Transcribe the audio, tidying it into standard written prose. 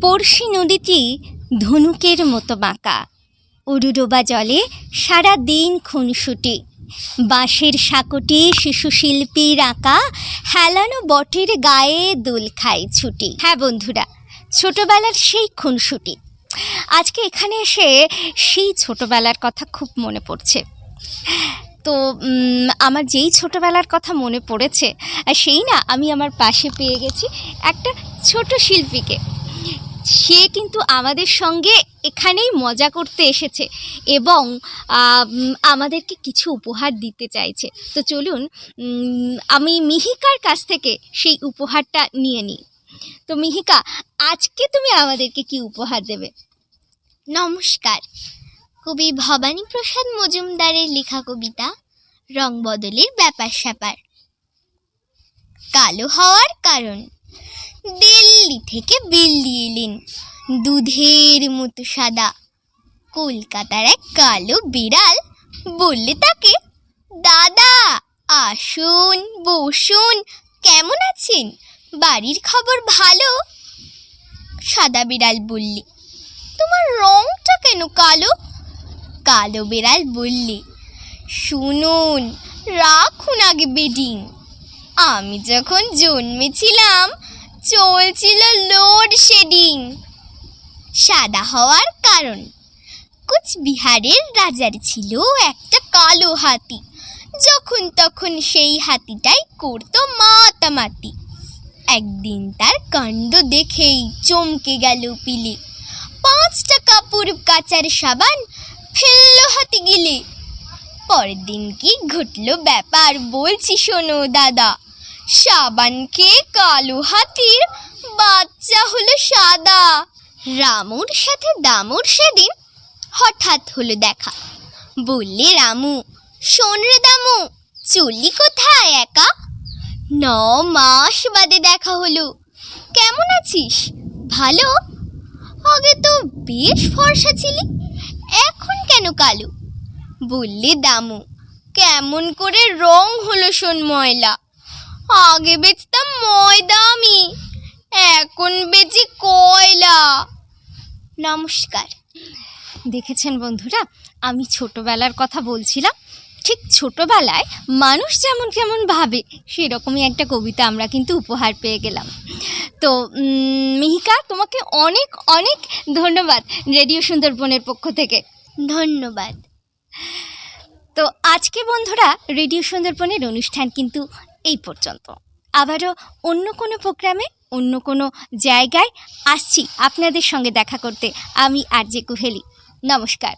পড়শি নদীটি ধনুকের মতো বাঁকা, উরুডোবা জলে সারা দিন খুনসুটি, বাঁশের সাঁকোটি শিশুশিল্পীর আঁকা, হেলানো বটের গায়ে দোল খায় ছুটি। হ্যাঁ বন্ধুরা, ছোটবেলার সেই খুনসুটি। আজকে এখানে এসে সেই ছোটবেলার কথা খুব মনে পড়ছে। তো আমার যেই ছোটবেলার কথা মনে পড়েছে সেই না আমি আমার পাশে পেয়ে গেছি একটা ছোট শিল্পীকে। সে কিন্তু আমাদের সঙ্গে এখানেই মজা করতে এসেছে এবং আমাদেরকে কিছু উপহার দিতে চাইছে। তো চলুন আমি মিহিকার কাছ থেকে সেই উপহারটা নিয়ে নিই। তো মিহিকা, আজকে তুমি আমাদেরকে কি উপহার দেবে? নমস্কার। কবি ভবানী প্রসাদ মজুমদারের লেখা কবিতা রং বদলের ব্যাপার স্যাপার। কালো হওয়ার কারণ। দিল্লি থেকে বিল্লি এলেন, দুধের মতো সাদা। কলকাতার এক কালো বিড়াল বললে তাকে, দাদা আসুন, বসুন, কেমন আছেন, বাড়ির খবর ভালো? সাদা বিড়াল বললে, তোমার রংটা কেন কালো? কালো বিড়াল বললে, শুনুন, রাখুন আগে বেডিং। আমি যখন জন্মেছিলাম চলছিল লোডশেডিং। সাদা হওয়ার কারণ। কুচবিহারের রাজার ছিল একটা কালো হাতি। যখন তখন সেই হাতিটাই করতো মাতামাতি। একদিন তার কাণ্ড দেখেই চমকে গেল পিলে। 5 টাকা পুরুপ কাচার সাবান ফেললো হাতি গিলে। পরের দিন কি ঘটলো ব্যাপার বলছি শোনো দাদা। সাবান খেয়ে কালো হাতির বাচ্চা হলো সাদা। রামুর সাথে দামুর সেদিন হঠাৎ হলো দেখা। বললে রামু, শোন রে দামু, চললি কোথায় একা? 9 মাস বাদে দেখা হলো, কেমন আছিস? ভালো? আগে তো বেশ ফর্সা ছিলি, এখন কেন কালো? বললে দামু, কেমন করে রং হলো শোন ময়লা। আগে বেচতাম ময়দা আমি, এখন বেচি কয়লা। নমস্কার। দেখেছেন বন্ধুরা, আমি ছোটবেলার কথা বলছিলাম। ঠিক ছোটবেলায় মানুষ যেমন কেমন ভাবে সেরকমই একটা কবিতা আমরা কিন্তু উপহার পেয়ে গেলাম। তো মিহিকা, তোমাকে অনেক অনেক ধন্যবাদ রেডিও সুন্দরবনের পক্ষ থেকে। ধন্যবাদ। তো আজকে বন্ধুরা, রেডিও সুন্দরবনের অনুষ্ঠান কিন্তু এই পর্যন্ত। আবারও অন্য কোনো প্রোগ্রামে অন্য কোনো জায়গায় আসছি আপনাদের সঙ্গে দেখা করতে। আমি আরজে কুহেলি। নমস্কার।